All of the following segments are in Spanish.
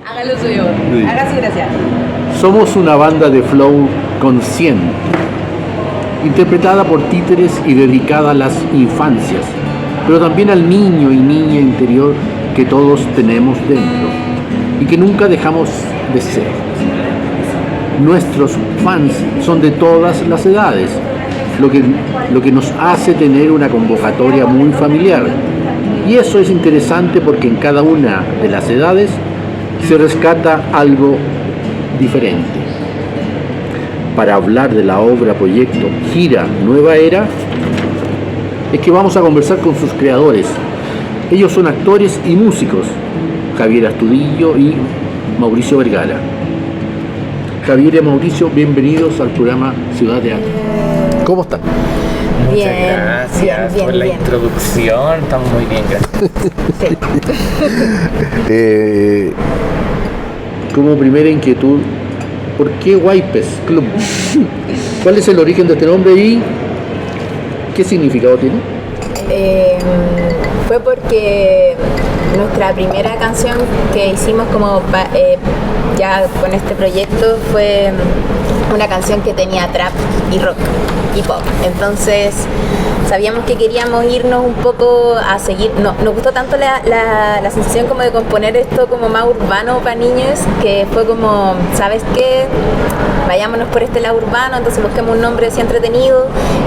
Hágalo suyo. Sí. Hágase gracias. Somos una banda de flow consciente, interpretada por títeres y dedicada a las infancias, pero también al niño y niña interior que todos tenemos dentro y que nunca dejamos de ser. Nuestros fans son de todas las edades, lo que nos hace tener una convocatoria muy familiar. Y eso es interesante porque en cada una de las edades se rescata algo diferente. Para hablar de la obra proyecto Gira Nueva Era, es que vamos a conversar con sus creadores. Ellos son actores y músicos, Javier Astudillo y Mauricio Vergara. Javier y Mauricio, bienvenidos al programa Ciudad de Arte. ¿Cómo están? Muchas Bien, gracias bien, por la bien. introducción, estamos muy bien, gracias. Como primera inquietud, ¿por qué Guaypes Club? ¿Cuál es el origen de este nombre y qué significado tiene? Fue porque nuestra primera canción que hicimos ya con este proyecto fue una canción que tenía trap y rock y pop. Entonces sabíamos que queríamos irnos un poco a seguir. Nos gustó tanto la sensación como de componer esto como más urbano para niños, que fue como, ¿sabes qué? Vayámonos por este lado urbano, entonces busquemos un nombre así entretenido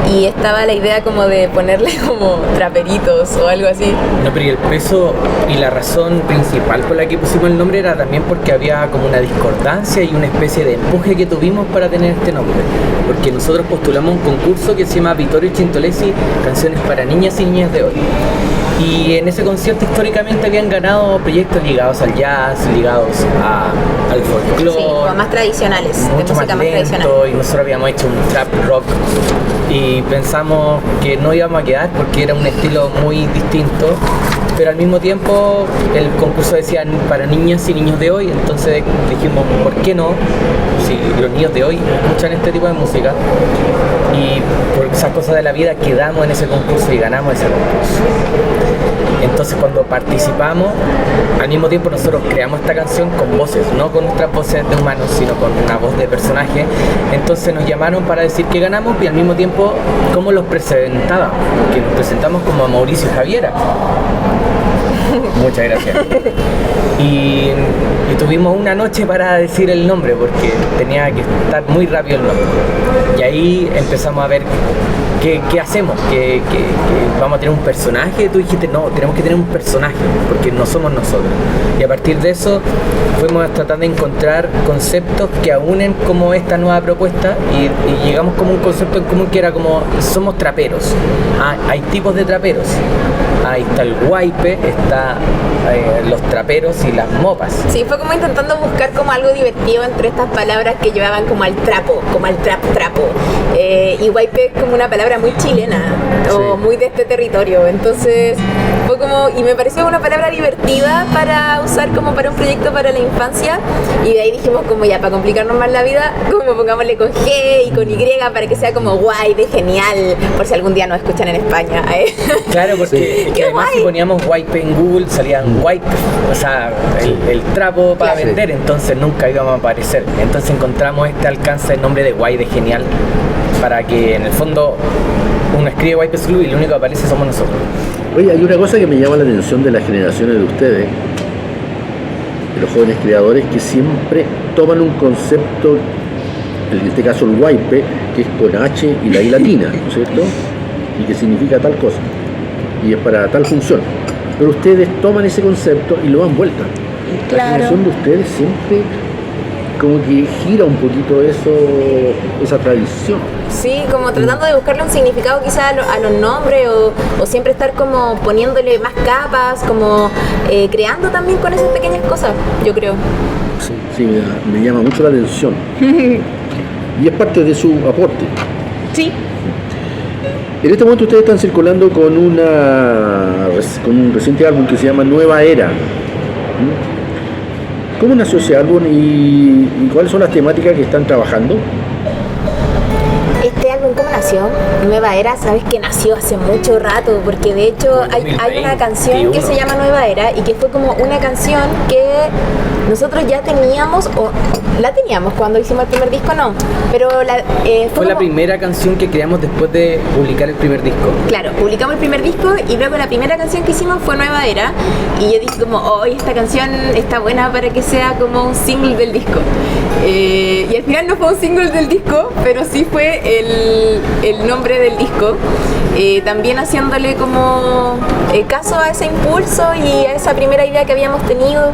y estaba la idea como de ponerle como traperitos o algo así. No, pero y el peso y la razón principal por la que pusimos el nombre era también porque había como una discordancia y una especie de empuje que tuvimos para tener este nombre. Porque nosotros postulamos un concurso que se llama Vittorio Cintolesi, Canciones para Niñas y Niñas de Hoy. Y en ese concierto históricamente habían ganado proyectos ligados al jazz, ligados al folclore. Sí, como más tradicionales, de Mucho música más tradicional. lento, y nosotros habíamos hecho un trap rock y pensamos que no íbamos a quedar porque era un estilo muy distinto, pero al mismo tiempo el concurso decía para niñas y niños de hoy, entonces dijimos, ¿por qué no? Si los niños de hoy escuchan este tipo de música, y por esas cosas de la vida quedamos en ese concurso y ganamos ese concurso. Entonces cuando participamos, al mismo tiempo nosotros creamos esta canción con voces, no con nuestras voces de humanos, sino con una voz de personaje. Entonces nos llamaron para decir que ganamos y al mismo tiempo cómo los presentábamos, que nos presentamos como a Mauricio y Javiera. Muchas gracias. Y tuvimos una noche para decir el nombre porque tenía que estar muy rápido el nombre. Y ahí empezamos a ver qué hacemos, que vamos a tener un personaje. Tú dijiste, no, tenemos que tener un personaje porque no somos nosotros. Y a partir de eso fuimos tratando de encontrar conceptos que aunen como esta nueva propuesta y llegamos como un concepto en común que era como somos traperos. Hay tipos de traperos. Ahí está el guaype, está los traperos y las mopas. Sí, fue como intentando buscar como algo divertido entre estas palabras que llevaban como al trapo, como al trapo. Y guaype es como una palabra muy chilena, o muy de este territorio. Entonces fue como, y me pareció una palabra divertida para usar como para un proyecto para la infancia. Y de ahí dijimos como ya, para complicarnos más la vida, como pongámosle con G y con Y para que sea como guay, de genial, por si algún día nos escuchan en España. Claro, porque ¡Qué además guay! si poníamos guaype en Google salían guaype, o sea, el trapo para Claro. vender, entonces nunca íbamos a aparecer. Entonces encontramos este alcance, el nombre de guay, de genial, para que en el fondo uno escribe Guaypes Club y lo único que aparece somos nosotros. Oye, hay una cosa que me llama la atención de las generaciones de ustedes, de los jóvenes creadores, que siempre toman un concepto, en este caso el guaype, que es con H y la I latina, ¿no es cierto? Y que significa tal cosa, y es para tal función. Pero ustedes toman ese concepto y lo dan vuelta. La Claro. generación de ustedes siempre como que gira un poquito esa tradición. Sí, como tratando de buscarle un significado quizá a los nombres o siempre estar como poniéndole más capas, como creando también con esas pequeñas cosas, yo creo. Sí, me llama mucho la atención. Y es parte de su aporte. Sí. En este momento ustedes están circulando con un reciente álbum que se llama Nueva Era. ¿Cómo nació ese álbum y cuáles son las temáticas que están trabajando? Este álbum, ¿cómo nació? Nueva Era, sabes que nació hace mucho rato, porque de hecho hay una canción que se llama Nueva Era y que fue como una canción que nosotros ya teníamos, o la teníamos cuando hicimos el primer disco, no, pero fue la primera canción que creamos después de publicar el primer disco. Claro, publicamos el primer disco y luego la primera canción que hicimos fue Nueva Era, y yo dije como, oh, esta canción está buena para que sea como un single del disco. Y al final no fue un single del disco, pero sí fue el nombre del disco. También haciéndole como caso a ese impulso y a esa primera idea que habíamos tenido,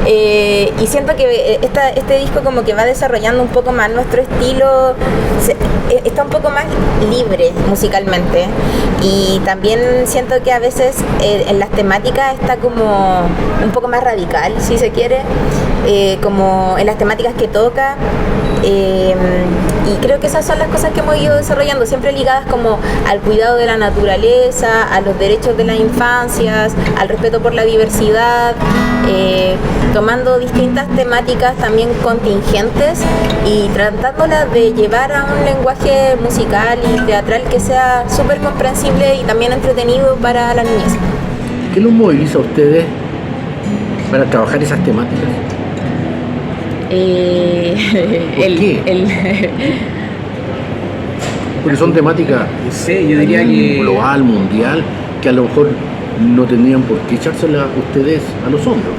y siento que este disco como que va desarrollando un poco más nuestro estilo, está un poco más libre musicalmente, y también siento que a veces en las temáticas está como un poco más radical, si se quiere, como en las temáticas que toca. Y creo que esas son las cosas que hemos ido desarrollando, siempre ligadas como al cuidado de la naturaleza, a los derechos de las infancias, al respeto por la diversidad, tomando distintas temáticas también contingentes y tratándolas de llevar a un lenguaje musical y teatral que sea súper comprensible y también entretenido para la niñez. ¿Qué los moviliza a ustedes para trabajar esas temáticas? ¿Por qué? Porque son temáticas yo diría que global, mundial, que a lo mejor no tendrían por qué echársela ustedes a los hombros.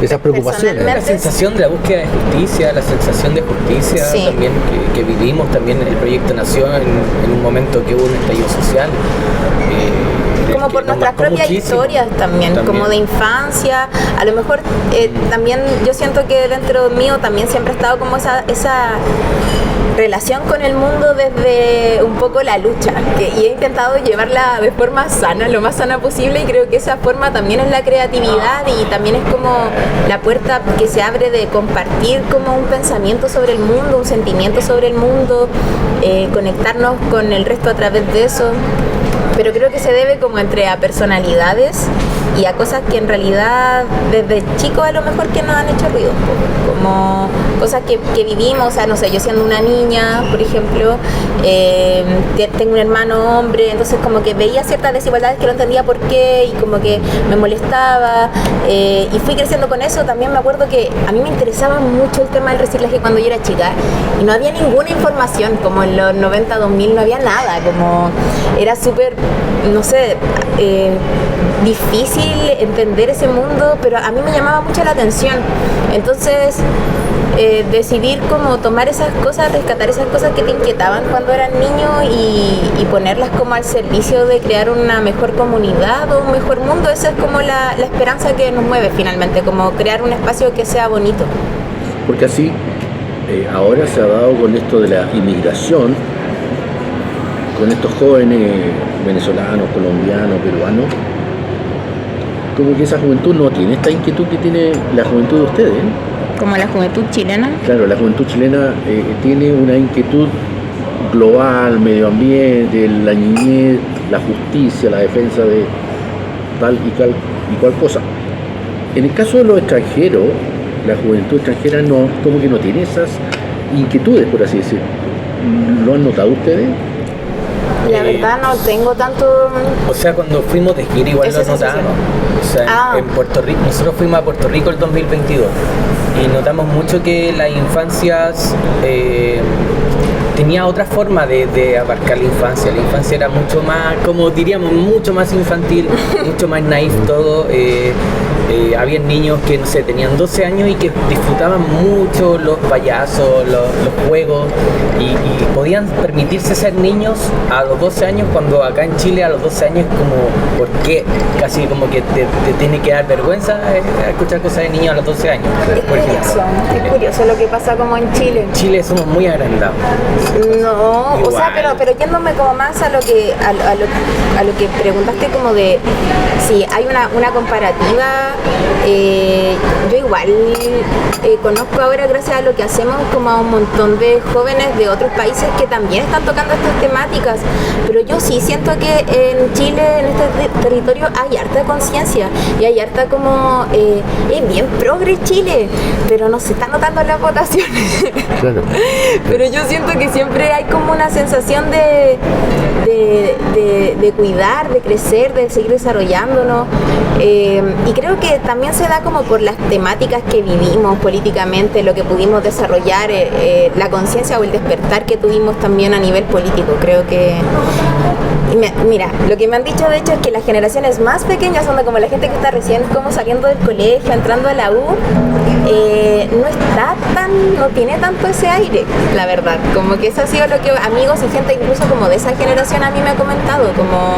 Esas preocupaciones. La sensación de la búsqueda de justicia, la sensación de justicia también que vivimos, también el proyecto nació en un momento que hubo un estallido social. Como por nuestras propias historias también, como de infancia, a lo mejor también yo siento que dentro mío también siempre ha estado como esa relación con el mundo desde un poco la lucha, y he intentado llevarla de forma sana, lo más sana posible, y creo que esa forma también es la creatividad y también es como la puerta que se abre de compartir como un pensamiento sobre el mundo, un sentimiento sobre el mundo, conectarnos con el resto a través de eso. Pero creo que se debe como entre a personalidades y a cosas que en realidad desde chicos a lo mejor que nos han hecho ruido, como cosas que vivimos, o sea, no sé, yo siendo una niña, por ejemplo, tengo un hermano hombre, entonces como que veía ciertas desigualdades que no entendía por qué y como que me molestaba, y fui creciendo con eso. También me acuerdo que a mí me interesaba mucho el tema del reciclaje cuando yo era chica y no había ninguna información, como en los 90, 2000 no había nada, como era súper, no sé, difícil entender ese mundo, pero a mí me llamaba mucho la atención. Entonces decidir como tomar esas cosas, rescatar esas cosas que te inquietaban cuando eras niño y ponerlas como al servicio de crear una mejor comunidad o un mejor mundo. Esa es como la esperanza que nos mueve finalmente, como crear un espacio que sea bonito. Porque así ahora se ha dado con esto de la inmigración, con estos jóvenes venezolanos, colombianos, peruanos, como que esa juventud no tiene esta inquietud que tiene la juventud de ustedes, ¿eh? Como la juventud chilena. Claro, la juventud chilena tiene una inquietud global, medio ambiente, la niñez, la justicia, la defensa de tal y cual cosa. En el caso de los extranjeros, la juventud extranjera no, como que no tiene esas inquietudes, por así decir. ¿Lo han notado ustedes? La verdad no tengo tanto... O sea, cuando fuimos de gira igual lo notamos. O sea, en Puerto Rico, nosotros fuimos a Puerto Rico el 2022 y notamos mucho que las infancias tenía otra forma de abarcar la infancia. La infancia era mucho más, como diríamos, mucho más infantil, mucho más naif todo. Había niños que, no sé, tenían 12 años y que disfrutaban mucho los payasos, los juegos, y podían permitirse ser niños a los 12 años, cuando acá en Chile a los 12 años como, ¿por qué? Casi como que te tiene que dar vergüenza escuchar cosas de niños a los 12 años, por ejemplo. Es curioso lo que pasa como en Chile. En Chile somos muy agrandados. No, igual. O sea, pero yéndome como más a lo que preguntaste, como de si hay una comparativa. Yo igual conozco ahora, gracias a lo que hacemos, como a un montón de jóvenes de otros países que también están tocando estas temáticas, pero yo sí siento que en Chile, en este territorio, hay harta conciencia y hay harta como es bien progre Chile, pero no se está notando en las votaciones. Claro. Pero yo siento que siempre hay como una sensación de cuidar, de crecer, de seguir desarrollándonos. Y creo que también se da como por las temáticas que vivimos políticamente, lo que pudimos desarrollar, la conciencia o el despertar que tuvimos también a nivel político. Creo que... Mira, lo que me han dicho de hecho es que las generaciones más pequeñas, son como la gente que está recién como saliendo del colegio, entrando a la U, no tiene tanto ese aire, la verdad. Como que eso ha sido lo que amigos y gente incluso como de esa generación a mí me ha comentado, como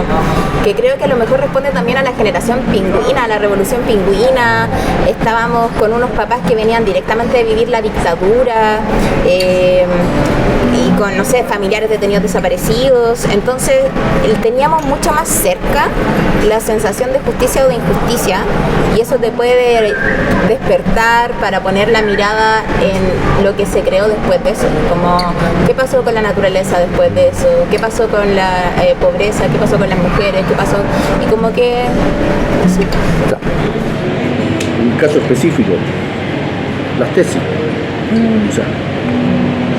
que creo que a lo mejor responde también a la generación pingüina, a la revolución pingüina. Estábamos con unos papás que venían directamente de vivir la dictadura, y con, no sé, familiares detenidos desaparecidos. Entonces teníamos mucho más cerca la sensación de justicia o de injusticia, y eso te puede despertar para poner la mirada en lo que se creó después de eso, como qué pasó con la naturaleza después de eso, qué pasó con la pobreza, qué pasó con las mujeres, qué pasó, y como que sí. Un caso específico, las tesis, o sea,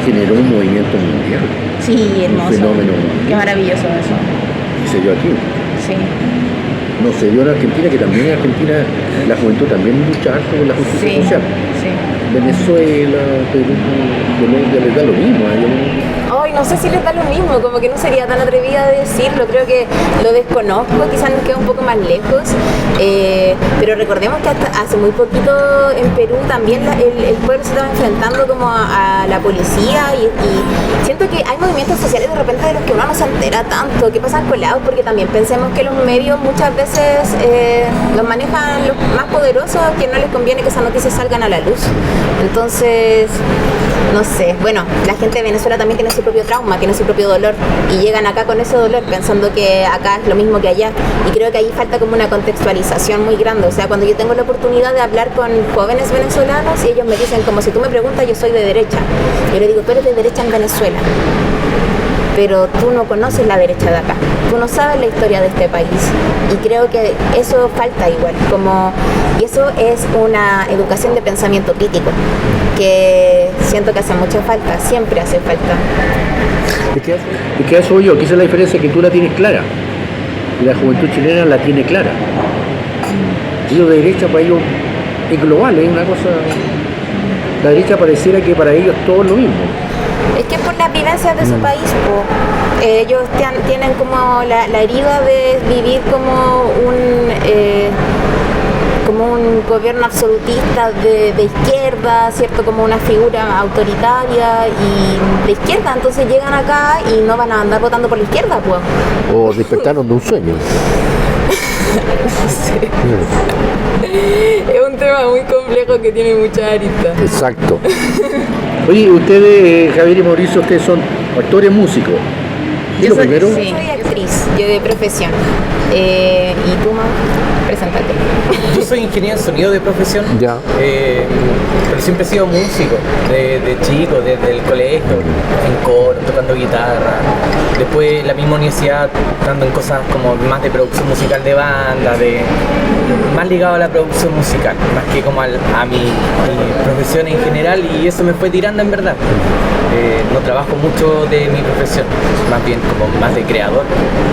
generó un movimiento mundial. Sí, hermoso. Un fenómeno mundial. Qué maravilloso eso. Y se dio aquí. Sí. No se dio en Argentina, que también en Argentina la juventud también lucha harto con la justicia social. Sí. Venezuela, Perú, Colombia, les da lo mismo. Ay, no sé si les da lo mismo, como que no sería tan atrevida de decirlo, creo que lo desconozco, quizás nos queda un poco más lejos, pero recordemos que hasta hace muy poquito en Perú también el pueblo se estaba enfrentando como a la policía, y siento que hay movimientos sociales de repente de los que uno no se entera tanto, que pasan colados, porque también pensemos que los medios muchas veces los manejan los más poderosos, que no les conviene que esas noticias salgan a la luz. Entonces, no sé, bueno, la gente de Venezuela también tiene su propio trauma, tiene su propio dolor, y llegan acá con ese dolor pensando que acá es lo mismo que allá, y creo que ahí falta como una contextualización muy grande. O sea, cuando yo tengo la oportunidad de hablar con jóvenes venezolanos y ellos me dicen como, si tú me preguntas, yo soy de derecha, yo le digo, tú eres de derecha en Venezuela, pero tú no conoces la derecha de acá, tú no sabes la historia de este país, y creo que eso falta igual, y eso es una educación de pensamiento crítico que siento que hace mucha falta, siempre hace falta. Es que eso yo, que esa es la diferencia, que tú la tienes clara, y la juventud chilena la tiene clara. Ellos de derecha, para ellos es global, es una cosa, la derecha pareciera que para ellos todo es lo mismo. Es que por las vivencias de su país, ellos tienen como la herida de vivir como un gobierno absolutista de izquierda, ¿cierto? Como una figura autoritaria y de izquierda, entonces llegan acá y no van a andar votando por la izquierda, pues. O despertaron de un sueño. Sí. Es un tema muy complejo que tiene muchas aristas. Exacto. Oye, ustedes, Javier y Mauricio, ustedes son actores músicos. ¿Y lo primero? Sí, soy actriz, yo de profesión. ¿Y tú, Mau? Preséntate. Yo soy ingeniero en sonido de profesión, Ya. pero siempre he sido músico, de chico, desde el colegio, en coro, tocando guitarra. Después la misma universidad, dando en cosas como más de producción musical de banda, más ligado a la producción musical, más que como a mi profesión en general, y eso me fue tirando en verdad. No trabajo mucho de mi profesión, más bien como más de creador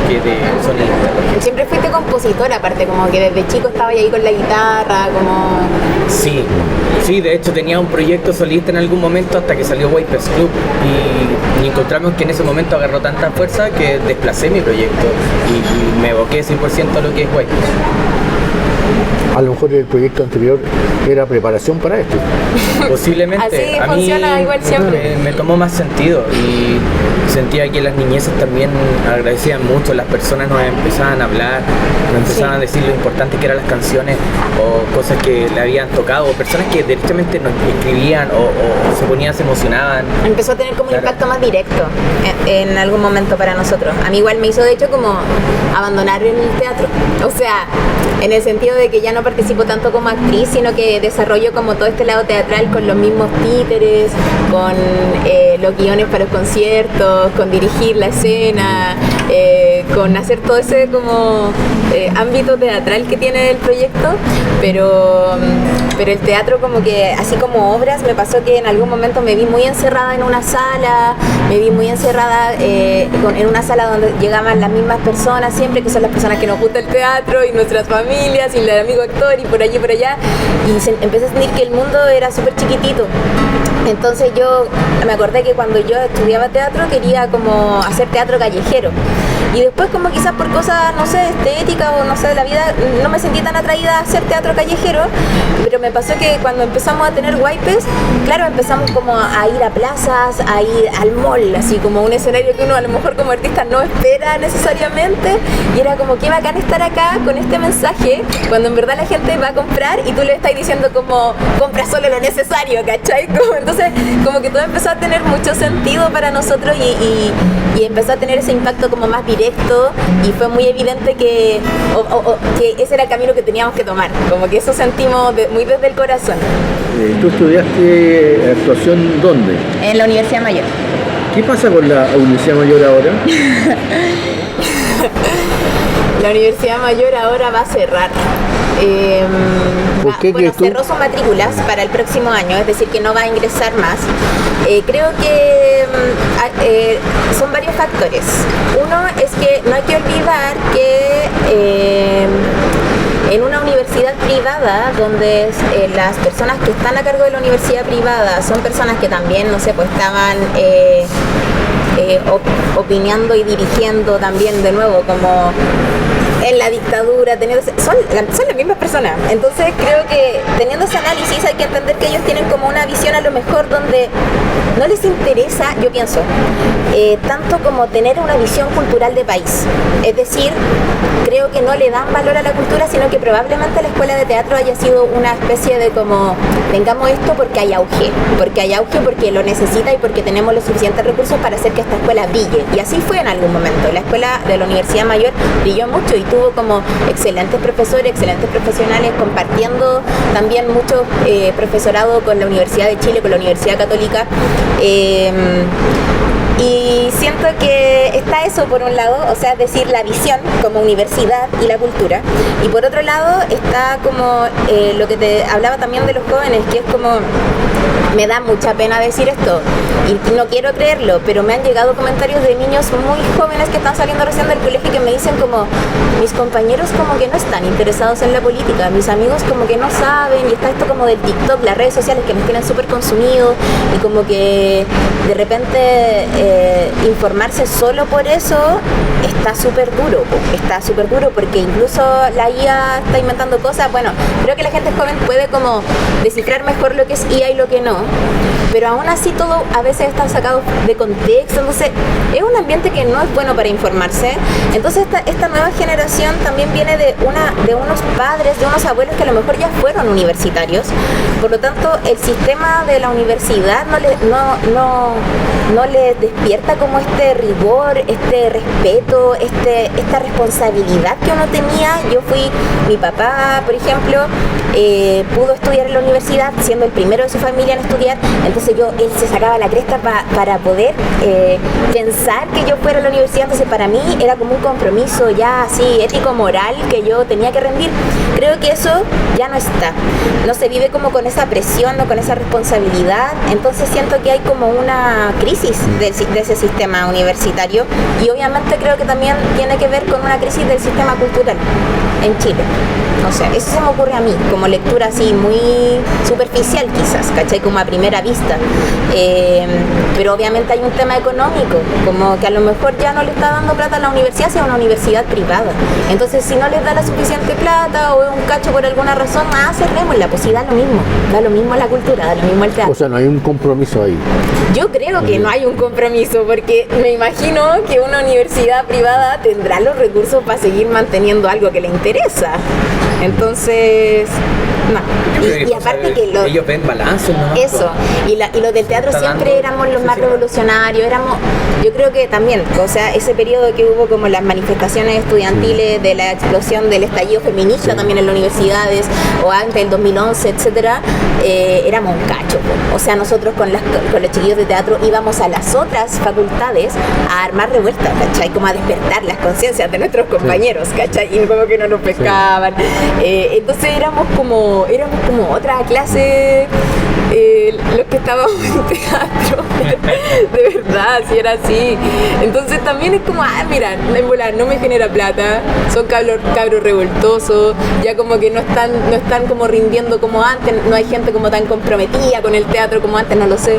que de sonidista. Siempre fuiste compositor, aparte, como que desde chico estaba ahí con la guitarra, como... Sí, de hecho tenía un proyecto solista en algún momento hasta que salió Wipers Club y encontramos que en ese momento agarró tanta fuerza que desplacé mi proyecto y me evoqué 100% a lo que es Wipers. A lo mejor el proyecto anterior era preparación para esto. Posiblemente. Así a funciona mí igual siempre. me tomó más sentido y sentía que las niñeces también agradecían mucho, las personas nos empezaban a hablar, nos empezaban a decir lo importante que eran las canciones o cosas que le habían tocado, o personas que directamente nos escribían o se ponían, se emocionaban. Empezó a tener como un impacto más directo en algún momento para nosotros. A mí igual me hizo de hecho como abandonar el teatro. O sea, en el sentido de que ya no participo tanto como actriz, sino que desarrollo como todo este lado teatral con los mismos títeres, con los guiones para los conciertos, con dirigir la escena, con hacer todo ese como ámbito teatral que tiene el proyecto, pero el teatro como que, así como obras, me pasó que en algún momento me vi muy encerrada en una sala, me vi muy encerrada en una sala donde llegaban las mismas personas siempre, que son las personas que nos gusta el teatro y nuestras familias y el amigo actor y por allí y por allá, y empecé a sentir que el mundo era súper chiquitito. Entonces yo me acordé que cuando yo estudiaba teatro quería como hacer teatro callejero, y después como quizás por cosas, no sé, estética o no sé, de la vida, no me sentí tan atraída a hacer teatro callejero, pero me pasó que cuando empezamos a tener waipes, claro, empezamos como a ir a plazas, a ir al mall, así como un escenario que uno a lo mejor como artista no espera necesariamente, y era como qué bacán estar acá con este mensaje, cuando en verdad la gente va a comprar y tú le estás diciendo como compra solo lo necesario, ¿cachai? Entonces como que todo empezó a tener mucho sentido para nosotros y empezó a tener ese impacto como más directo, y fue muy evidente que ese era el camino que teníamos que tomar, como que eso sentimos muy desde el corazón. ¿Tú estudiaste actuación dónde? En la Universidad Mayor. ¿Qué pasa con la Universidad Mayor ahora? La Universidad Mayor ahora va a cerrar. ¿Por qué bueno, cerró sus matrículas para el próximo año, es decir, que no va a ingresar más. Creo que son varios factores. Uno es que no hay que olvidar que en una universidad privada, donde las personas que están a cargo de la universidad privada son personas que también, no sé, pues estaban opinando y dirigiendo también de nuevo como en la dictadura, son las mismas personas. Entonces creo que teniendo ese análisis hay que entender que ellos tienen como una visión a lo mejor donde no les interesa, yo pienso, tanto como tener una visión cultural de país. Es decir, creo que no le dan valor a la cultura, sino que probablemente la escuela de teatro haya sido una especie de como, tengamos esto porque hay auge, porque lo necesita y porque tenemos los suficientes recursos para hacer que esta escuela brille. Y así fue en algún momento. La escuela de la Universidad Mayor brilló mucho y tuvo como excelentes profesores, excelentes profesionales, compartiendo también mucho profesorado con la Universidad de Chile, con la Universidad Católica. Y siento que está eso por un lado, o sea, es decir, la visión como universidad y la cultura. Y por otro lado está como lo que te hablaba también de los jóvenes, que es como, me da mucha pena decir esto y no quiero creerlo, pero me han llegado comentarios de niños muy jóvenes que están saliendo recién del colegio y que me dicen como, mis compañeros como que no están interesados en la política, mis amigos como que no saben, y está esto como del TikTok, las redes sociales que nos tienen súper consumidos, y como que de repente informarse solo por eso está súper duro, porque incluso la IA está inventando cosas. Bueno, creo que la gente joven puede como descifrar mejor lo que es IA y lo que no, pero aún así todo a veces están sacados de contexto, entonces es un ambiente que no es bueno para informarse. Entonces esta nueva generación también viene de unos padres, de unos abuelos que a lo mejor ya fueron universitarios, por lo tanto el sistema de la universidad no les despierta como este rigor, este respeto, esta responsabilidad que uno tenía. Mi papá, por ejemplo, pudo estudiar en la universidad, siendo el primero de su familia en estudiar, entonces él se sacaba la cresta para poder pensar que yo fuera a la universidad, entonces para mí era como un compromiso ya así ético-moral que yo tenía que rendir. Creo que eso ya no está, no se vive como con esa presión o con esa responsabilidad, entonces siento que hay como una crisis de ese sistema universitario, y obviamente creo que también tiene que ver con una crisis del sistema cultural en Chile. No sé, eso se me ocurre a mí, como lectura así muy superficial quizás, ¿cachai? Como a primera vista. Pero obviamente hay un tema económico, como que a lo mejor ya no le está dando plata a la universidad, sea una universidad privada. Entonces si no les da la suficiente plata o un cacho por alguna razón, cerrémosla, pues sí, da lo mismo la cultura, da lo mismo el teatro. O sea, no hay un compromiso ahí. Yo creo que no hay un compromiso, porque me imagino que una universidad privada tendrá los recursos para seguir manteniendo algo que le interesa. Entonces, No. Yo creo Y aparte que ellos ven balances, ¿no? eso, y los del teatro Está siempre dando éramos los más necesidad. revolucionarios, yo creo que también, o sea, ese periodo que hubo como las manifestaciones estudiantiles de la explosión del estallido feminista también en las universidades, o antes del 2011, etcétera, éramos un cacho, po. O sea, nosotros con los chiquillos de teatro íbamos a las otras facultades a armar revueltas, ¿cachai? Como a despertar las conciencias de nuestros compañeros, ¿cachai? Y como que no nos pescaban. Entonces éramos como otra clase, los que estábamos en teatro, de verdad, si era así. Entonces también es como, mira, en volar no me genera plata, son cabros revoltosos, ya como que no están como rindiendo como antes, no hay gente como tan comprometida con el teatro como antes, no lo sé.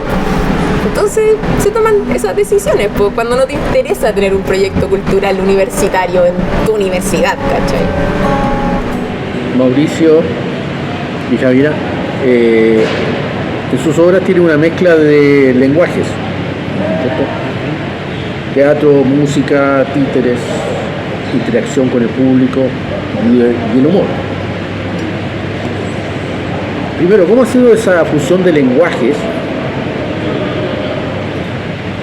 Entonces se toman esas decisiones, pues, cuando no te interesa tener un proyecto cultural universitario en tu universidad, ¿cachai? Mauricio y Javiera, en sus obras tiene una mezcla de lenguajes, ¿cierto? Teatro, música, títeres, interacción con el público y el humor. Primero, ¿cómo ha sido esa fusión de lenguajes?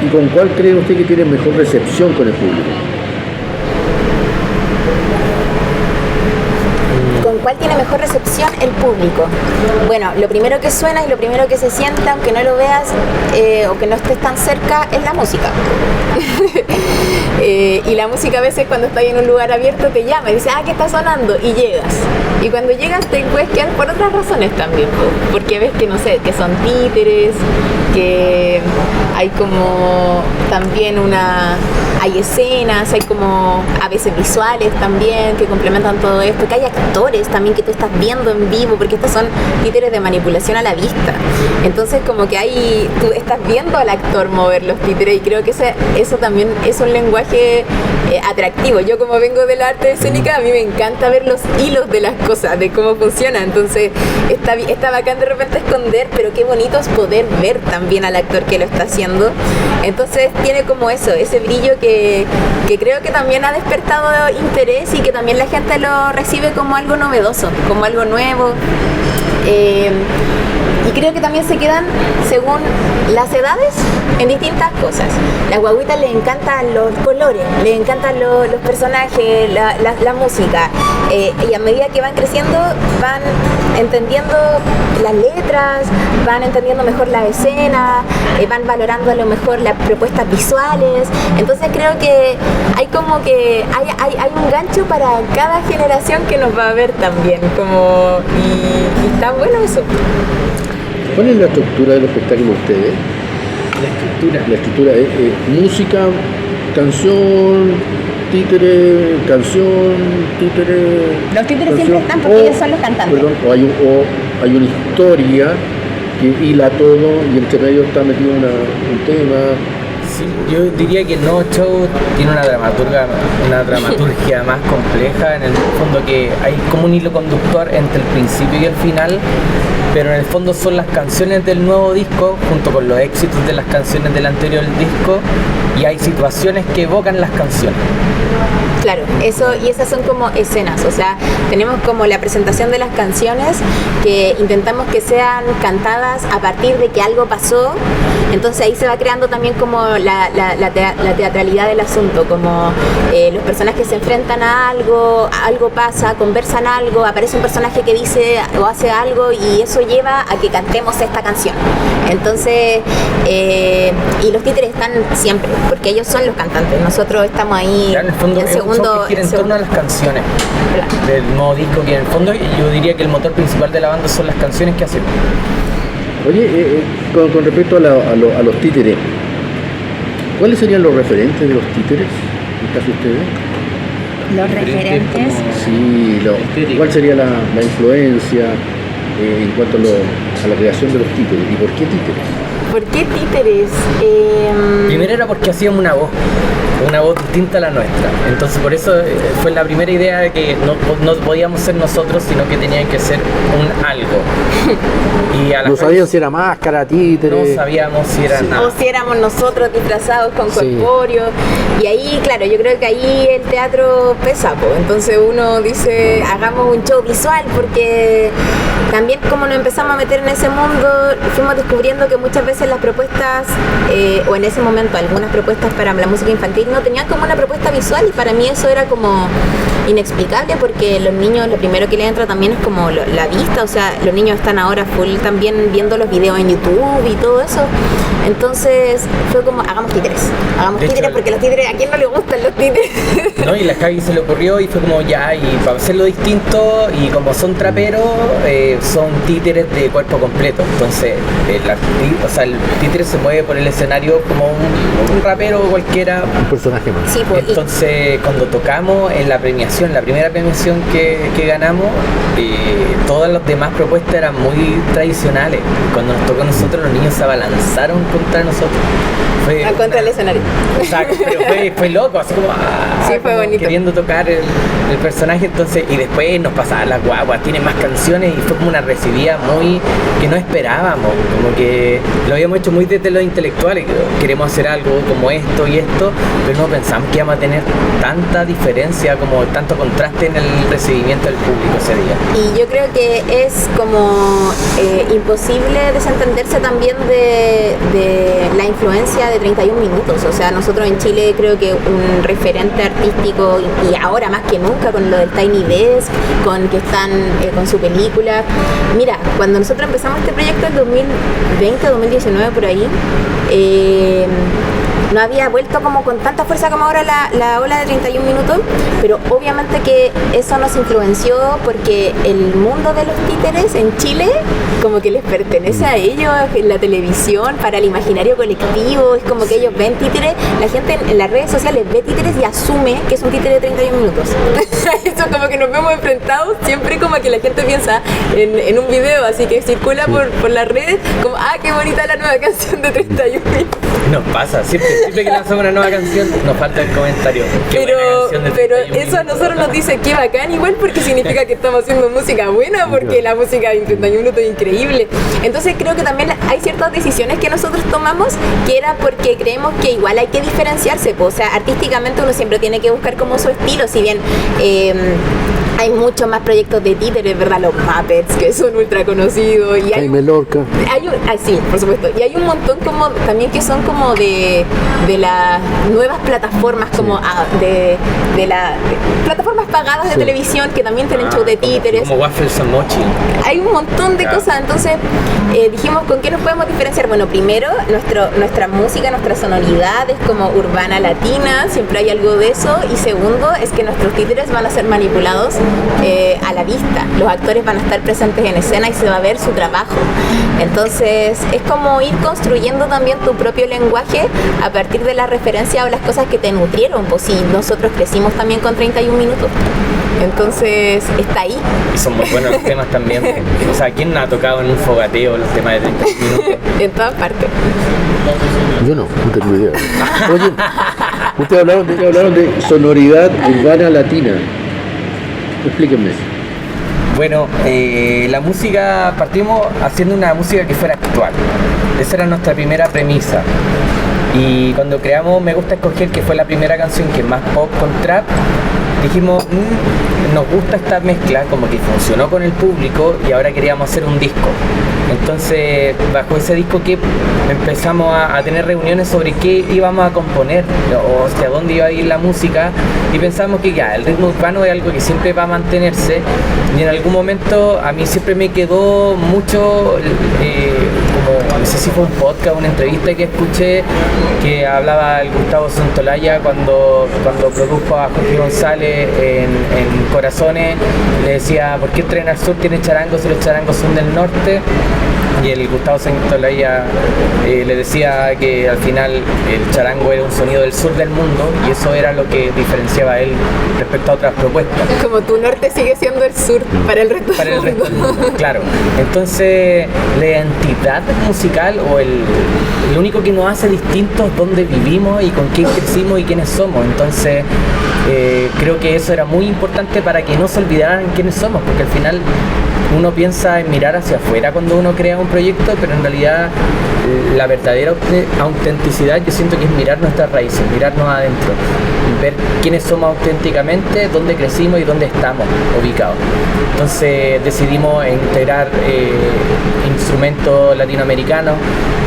¿Y con cuál cree usted que tiene mejor recepción con el público? ¿Con cuál tiene mejor recepción el público? Bueno, lo primero que suena y lo primero que se sienta, aunque no lo veas o que no estés tan cerca, es la música. Y la música a veces cuando estás en un lugar abierto te llama y dice, ¿qué está sonando? Y llegas. Y cuando llegas te puedes quedar por otras razones también, porque ves que, no sé, que son títeres, que hay como también hay escenas, hay como a veces visuales también que complementan todo esto, que hay actores también que tú estás viendo en vivo, porque estos son títeres de manipulación a la vista. Entonces como que tú estás viendo al actor mover los títeres y creo que eso también es un lenguaje atractivo. Yo como vengo del arte escénica, a mí me encanta ver los hilos de las cosas, de cómo funciona. Entonces está bacán de repente esconder, pero qué bonito es poder ver también al actor que lo está haciendo. Entonces tiene como ese brillo que creo que también ha despertado interés y que también la gente lo recibe como algo novedoso, como algo nuevo. Y creo que también se quedan según las edades en distintas cosas. Las guaguitas les encantan los colores, les encantan los personajes, la música. Y a medida que van creciendo van entendiendo las letras, van entendiendo mejor la escena, van valorando a lo mejor las propuestas visuales. Entonces creo que hay un gancho para cada generación que nos va a ver también, y está bueno eso. ¿Cuál es la estructura del espectáculo de ustedes? La estructura es música, canción, títere, canción, títere. Los títeres siempre están porque ellos son los cantantes. Perdón, o hay una historia que hila todo y entre medio está metido un tema. Sí, yo diría que el nuevo show tiene una dramaturgia más compleja, en el fondo que hay como un hilo conductor entre el principio y el final, pero en el fondo son las canciones del nuevo disco junto con los éxitos de las canciones del anterior disco, y hay situaciones que evocan las canciones. Claro, y esas son como escenas, o sea, tenemos como la presentación de las canciones que intentamos que sean cantadas a partir de que algo pasó, entonces ahí se va creando también como la teatralidad del asunto, como los personajes se enfrentan a algo pasa, conversan algo, aparece un personaje que dice o hace algo y eso lleva a que cantemos esta canción. Entonces, y los títeres están siempre, porque ellos son los cantantes, nosotros estamos ahí en el fondo, en segundo... gira en torno a las canciones del nuevo disco, que en el fondo yo diría que el motor principal de la banda son las canciones que hacemos. Oye, con respecto a los títeres, ¿cuáles serían los referentes de los títeres en el caso de ustedes? Los referentes. Sí, ¿cuál sería la influencia en cuanto a la creación de los títeres? ¿Y por qué títeres? ¿Por qué títeres? Primero era porque hacíamos una voz. una voz distinta a la nuestra. Entonces por eso fue la primera idea de que no podíamos ser nosotros, sino que tenían que ser un algo. Y a la No sabían si era máscara, títere. no sabíamos si era nada. O si éramos nosotros disfrazados con Sí. corpóreo. Y ahí, claro, yo creo que ahí el teatro pesa, po. Entonces uno dice, hagamos un show visual, porque también como nos empezamos a meter en ese mundo, fuimos descubriendo que muchas veces las propuestas, o en ese momento algunas propuestas para la música infantil, no tenían como una propuesta visual, y para mí eso era como inexplicable, porque los niños lo primero que les entra también es como la vista, o sea, los niños están ahora full también viendo los videos en YouTube y todo eso. Entonces fue como, hagamos títeres De hecho, porque los títeres, ¿a quién no le gustan los títeres? ¿No? Y la Javi se le ocurrió y fue como ya, y para hacerlo distinto, y como son traperos, son títeres de cuerpo completo. Entonces, el títere se mueve por el escenario como un rapero cualquiera. Un personaje más. Sí, pues, Entonces, cuando tocamos en la premiación, la primera premiación que ganamos, todas las demás propuestas eran muy tradicionales. Cuando nos tocó a nosotros, los niños se abalanzaron contra nosotros. Fue en contra del escenario. Exacto, pero fue loco, así como, Sí, fue como bonito. queriendo tocar el personaje. Entonces, y después nos pasaban las guaguas, tiene más canciones, y fue como una recibida muy que no esperábamos, como que lo habíamos hecho muy desde lo intelectual, y queremos hacer algo como esto y esto, pero no pensamos que íbamos a tener tanta diferencia, como tanto contraste en el recibimiento del público ese día. Y yo creo que es como imposible desentenderse también de la influencia de 31 minutos. O sea, nosotros en Chile creo que un referente artístico, y ahora más que nunca con lo del Tiny Desk, con que están con su película. Mira, cuando nosotros empezamos este proyecto en 2020, 2019 por ahí, no había vuelto como con tanta fuerza como ahora la ola de 31 minutos, pero obviamente que eso nos influenció porque el mundo de los títeres en Chile como que les pertenece a ellos, en la televisión, para el imaginario colectivo, es como que ellos ven títeres, la gente en las redes sociales ve títeres y asume que es un títere de 31 minutos. Eso como que nos vemos enfrentados siempre, como que la gente piensa en un video así que circula por las redes, como, qué bonita la nueva canción de 31 minutos. Nos pasa, siempre que lanzamos una nueva canción nos falta el comentario. Qué buena canción de Pero 31 eso a minutos. nosotros nos dice que bacán igual, porque significa que estamos haciendo música buena, porque la música de 31 minutos es increíble. Entonces creo que también hay ciertas decisiones que nosotros tomamos que era porque creemos que igual hay que diferenciarse, pues, o sea, artísticamente uno siempre tiene que buscar como su estilo, si bien hay muchos más proyectos de títeres, ¿verdad? Los Muppets, que son ultra conocidos, y hay Jaime Lorca. sí, por supuesto. Y hay un montón como también que son como de las nuevas plataformas, como de plataformas pagadas de televisión que también tienen show de títeres. Como Waffles and Mochi. Hay un montón de Claro. cosas, entonces dijimos, ¿con qué nos podemos diferenciar? Bueno, primero, nuestra música, nuestra sonoridad es como urbana latina, siempre hay algo de eso, y segundo, es que nuestros títeres van a ser manipulados a la vista, los actores van a estar presentes en escena y se va a ver su trabajo. Entonces, es como ir construyendo también tu propio lenguaje a partir de la referencia o las cosas que te nutrieron, pues si nosotros crecimos también con 31 minutos. Entonces, está ahí. Y son muy buenos los temas también. O sea, ¿quién no ha tocado en un fogateo los temas de 30 minutos? En todas partes. Yo no tengo idea. Oye, ustedes hablaron de sonoridad urbana latina. Explíquenme eso. Bueno, la música, partimos haciendo una música que fuera actual. Esa era nuestra primera premisa. Y cuando creamos Me Gusta Escoger, que fue la primera canción que es más pop con trap, dijimos, nos gusta esta mezcla, como que funcionó con el público y ahora queríamos hacer un disco. Entonces, bajo ese disco que empezamos a tener reuniones sobre qué íbamos a componer o hacia dónde iba a ir la música, y pensamos que ya, el ritmo urbano es algo que siempre va a mantenerse, y en algún momento a mí siempre me quedó mucho, como, no sé si fue un podcast o una entrevista que escuché, que hablaba el Gustavo Santolaya cuando produjo a Jorge González en Corazones, le decía, ¿por qué Tren al Sur tiene charangos si los charangos son del norte? y el Gustavo Santaolalla le decía que al final el charango era un sonido del sur del mundo y eso era lo que diferenciaba a él respecto a otras propuestas. Como tu norte sigue siendo el sur para el resto Para del el resto mundo. del mundo, claro. Entonces, la identidad musical o lo único que nos hace distintos es dónde vivimos y con quién crecimos y quiénes somos. Entonces, creo que eso era muy importante para que no se olvidaran quiénes somos, porque al final uno piensa en mirar hacia afuera cuando uno crea un proyecto, pero en realidad la verdadera autenticidad yo siento que es mirar nuestras raíces, mirarnos adentro, ver quiénes somos auténticamente, dónde crecimos y dónde estamos ubicados. Entonces decidimos integrar instrumentos latinoamericanos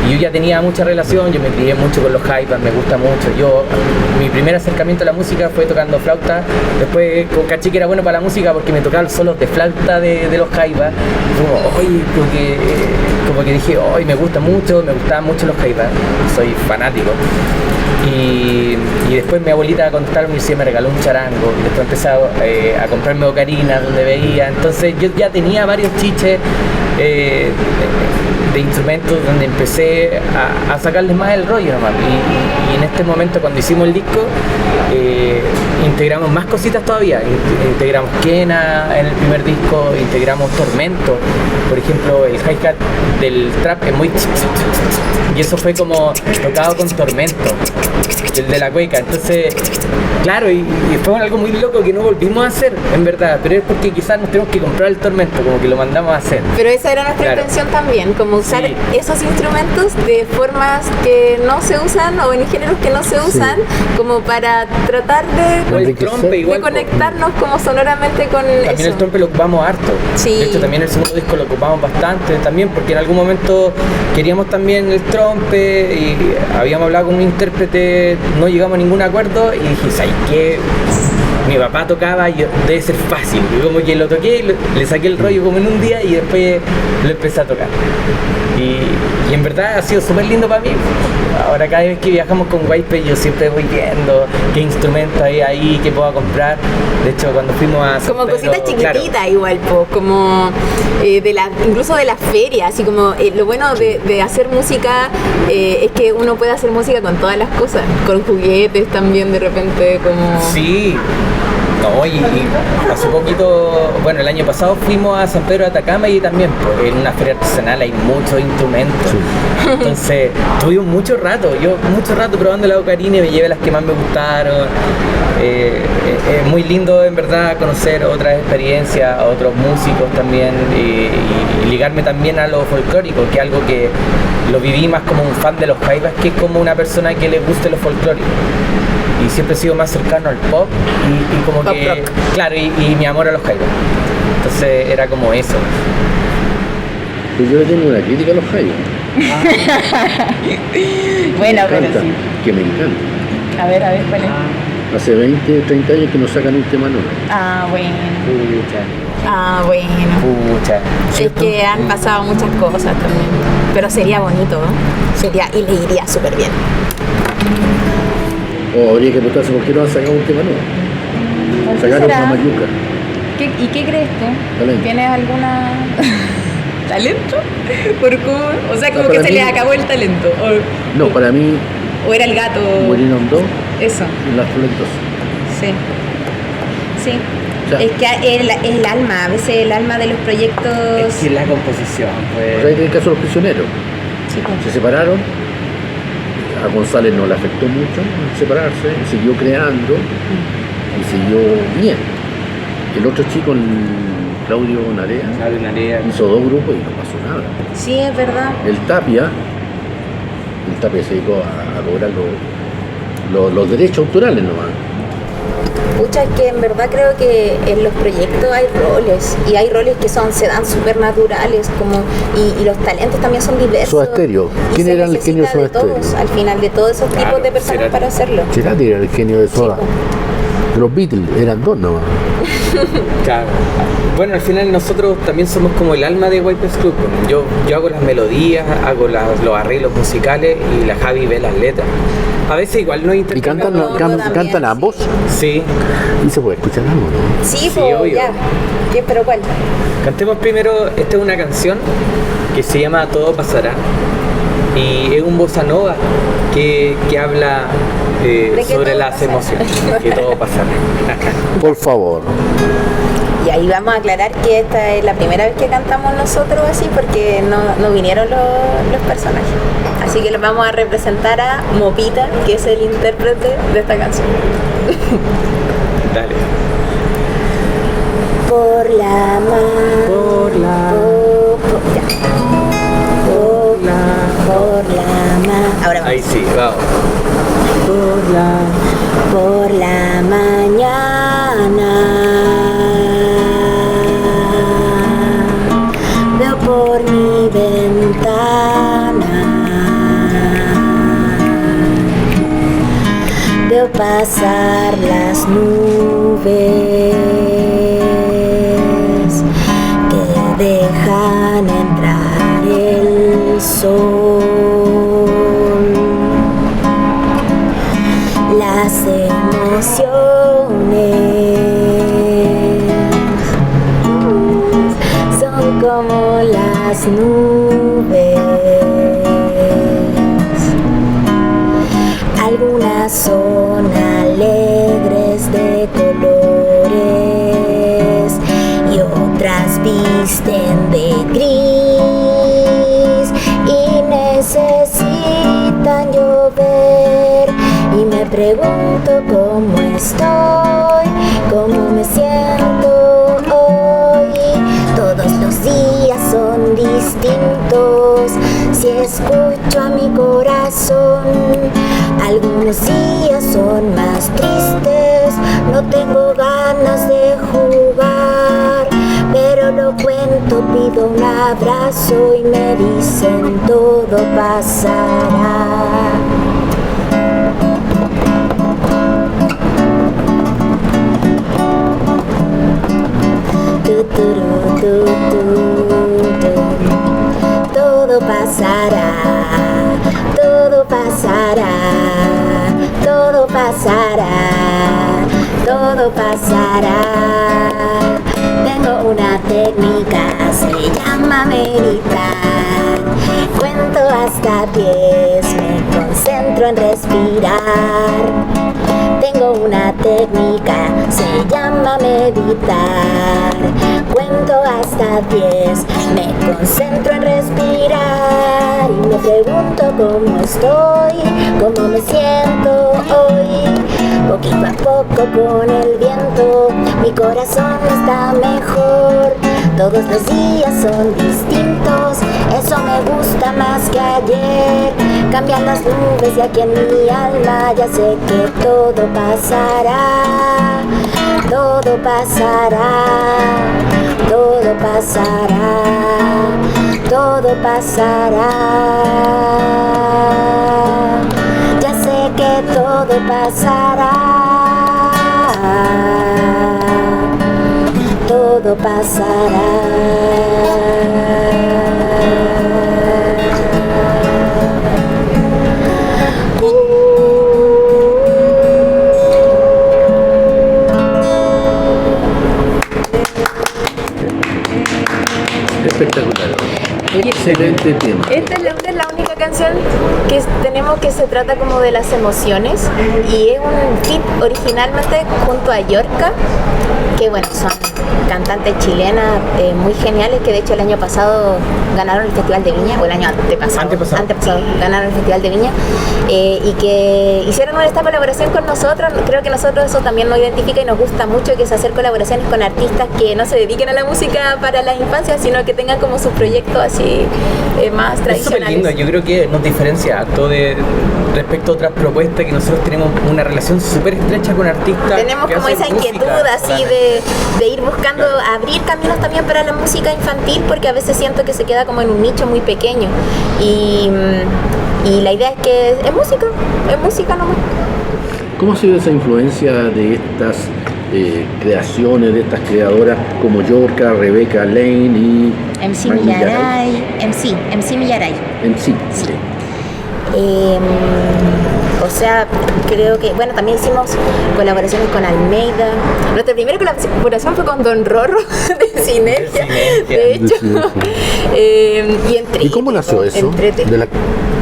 y yo ya tenía mucha relación, yo me crié mucho con los jaipas, me gusta mucho. Mi primer acercamiento a la música fue tocando flauta, después caché que era bueno para la música porque me tocaban solos de flauta de los jaipas. Como que dije, hoy me gusta mucho, me gustaban mucho los jaipas, soy fanático. Y después mi abuelita con tal universidad me regaló un charango y después empecé a comprarme ocarinas donde veía. Entonces yo ya tenía varios chiches de instrumentos donde empecé a sacarles más el rollo nomás. Y en este momento cuando hicimos el disco integramos más cositas todavía. Integramos quena en el primer disco, integramos tormento. Por ejemplo, el hi-hat del trap es muy y eso fue como tocado con tormento, el de la cueca. Entonces, claro, y fue algo muy loco que no volvimos a hacer, en verdad, pero es porque quizás nos tenemos que comprar el tormento, como que lo mandamos a hacer. Pero esa era nuestra intención también, como usar esos instrumentos de formas que no se usan o en géneros que no se usan, como para tratar de conectarnos como sonoramente con también eso. El trompe lo ocupamos harto. Sí. De hecho, también el segundo disco lo ocupamos bastante también, porque en algún momento queríamos también el trompe y habíamos hablado con un intérprete, no llegamos a ningún acuerdo y dije, ¿sabes qué? Mi papá tocaba y debe ser fácil. Y como que lo toqué, le saqué el rollo como en un día y después lo empecé a tocar. Y en verdad ha sido súper lindo para mí. Ahora cada vez que viajamos con Guaype yo siempre voy viendo qué instrumentos hay ahí, qué puedo comprar. De hecho, cuando fuimos a San como Pedro, cositas chiquititas, claro, igual, como incluso de la feria, así como lo bueno de hacer música es que uno puede hacer música con todas las cosas, con juguetes también de repente, como... Sí. No, y hace poquito, bueno, el año pasado fuimos a San Pedro de Atacama y también pues, en una feria artesanal hay muchos instrumentos. Sí. Entonces, tuvimos mucho rato probando la ocarina y me llevé las que más me gustaron. Es muy lindo en verdad conocer otras experiencias, a otros músicos también y ligarme también a lo folclórico, que es algo que lo viví más como un fan de los jaipas que como una persona que le guste lo folclórico. Y siempre he sido más cercano al pop y como pop que rock. Claro, y mi amor a los jaipas. Entonces era como eso. Pues yo le tengo una crítica a los jaipas. Bueno, pero sí. Que me encanta. A ver, ¿cuál es? Hace 20, 30 años que no sacan un tema nuevo. Ah, bueno. Pucha. Es que han pasado muchas cosas también, pero sería bonito, ¿no? Y le iría súper bien. O habría que preguntarse por qué no han sacado un tema nuevo. Sacaron una mayuca. ¿Y qué crees tú? Talento. ¿Tienes alguna talento? O sea, como para que se mí- les acabó el talento. No, para mí O era el gato. murieron dos Eso, y las talentos. sí. Sí. O sea, Es que es el alma, a veces el alma de los proyectos. Es que la composición, pues. o sea, en el caso de los prisioneros, Sí, pues. se separaron. A González no le afectó mucho separarse, siguió creando y siguió bien. El otro chico, el Claudio Narea, hizo dos grupos y no pasó nada. Sí, es verdad. El Tapia se dedicó a cobrar los derechos autorales nomás. Pucha, es que en verdad creo que en los proyectos hay roles y hay roles que se dan súper naturales y los talentos también son diversos. Soda Stereo. Y ¿Quién se era el genio de necesita Soda de todos, Stereo? al final, de todos esos Claro, tipos de personas Cerati. para hacerlo. Cerati era el genio de Soda. Sí, Los Beatles eran dos nomás. Claro. Bueno, al final nosotros también somos como el alma de Wipers Club. Yo hago las melodías, hago los arreglos musicales y la Javi ve las letras. A veces igual no ¿Y interpretamos. cantan ambos? Sí. ¿Y se puede escuchar algo, no? Sí, Sí, pues obvio. ya. ¿Qué, pero cuál? Cantemos primero, esta es una canción que se llama Todo Pasará y es un bossa nova que habla ¿De qué sobre todo las pasará? emociones, que todo pasará. Por favor. Y ahí vamos a aclarar que esta es la primera vez que cantamos nosotros así porque no vinieron los personajes. Así que los vamos a representar a Mopita, que es el intérprete de esta canción. Dale. Por la Ahora vamos. Ahí sí, vamos. Por la mañana veo por mi ventana, veo pasar las nubes que dejan entrar el sol. Las emociones son como las nubes, algunas son alegres de colores y otras visten de gris y necesitan llover. Y me pregunto cómo estoy, cómo me siento hoy. Todos los días son distintos. Si escucho a mi corazón, algunos días son más tristes. No tengo ganas de jugar, pero lo cuento, pido un abrazo y me dicen todo pasará. Todo pasará, todo pasará, todo pasará, todo pasará. Tengo una técnica, se llama meditar. Cuento hasta 10, me concentro en respirar. Tengo una técnica, se llama meditar. Cuento hasta 10, me concentro en respirar y me pregunto cómo estoy, cómo me siento hoy. Poquito a poco con el viento, mi corazón está mejor. Todos los días son distintos, eso me gusta más que ayer. Cambian las nubes y aquí en mi alma ya sé que todo pasará, todo pasará, todo pasará, todo pasará. Ya sé que todo pasará, todo pasará. Espectacular. Excelente tema. Esta es la única canción que tenemos que se trata como de las emociones y es un hit originalmente junto a Yorka, que bueno, son cantantes chilenas muy geniales que de hecho el año pasado ganaron el Festival de Viña, o el año antepasado ganaron el Festival de Viña y que hicieron esta colaboración con nosotros. Creo que nosotros eso también nos identifica y nos gusta mucho, que es hacer colaboraciones con artistas que no se dediquen a la música para las infancias, sino que tengan como sus proyectos así más tradicionales. Es súper lindo, yo creo que nos diferencia harto respecto a otras propuestas, que nosotros tenemos una relación súper estrecha con artistas. Tenemos que como hacen esa inquietud música, así claro. de ir buscando abrir caminos también para la música infantil, porque a veces siento que se queda como en un nicho muy pequeño y la idea es que es música nomás. ¿Cómo ha sido esa influencia de estas creaciones, de estas creadoras como Yorka, Rebeca Lane y MC Maggie Millaray? MC Millaray. MC. Sí. O sea, creo que, bueno, también hicimos colaboraciones con Almeida. Nuestra primera colaboración fue con Don Rorro de Sinergia, de hecho. ¿Y cómo nació eso?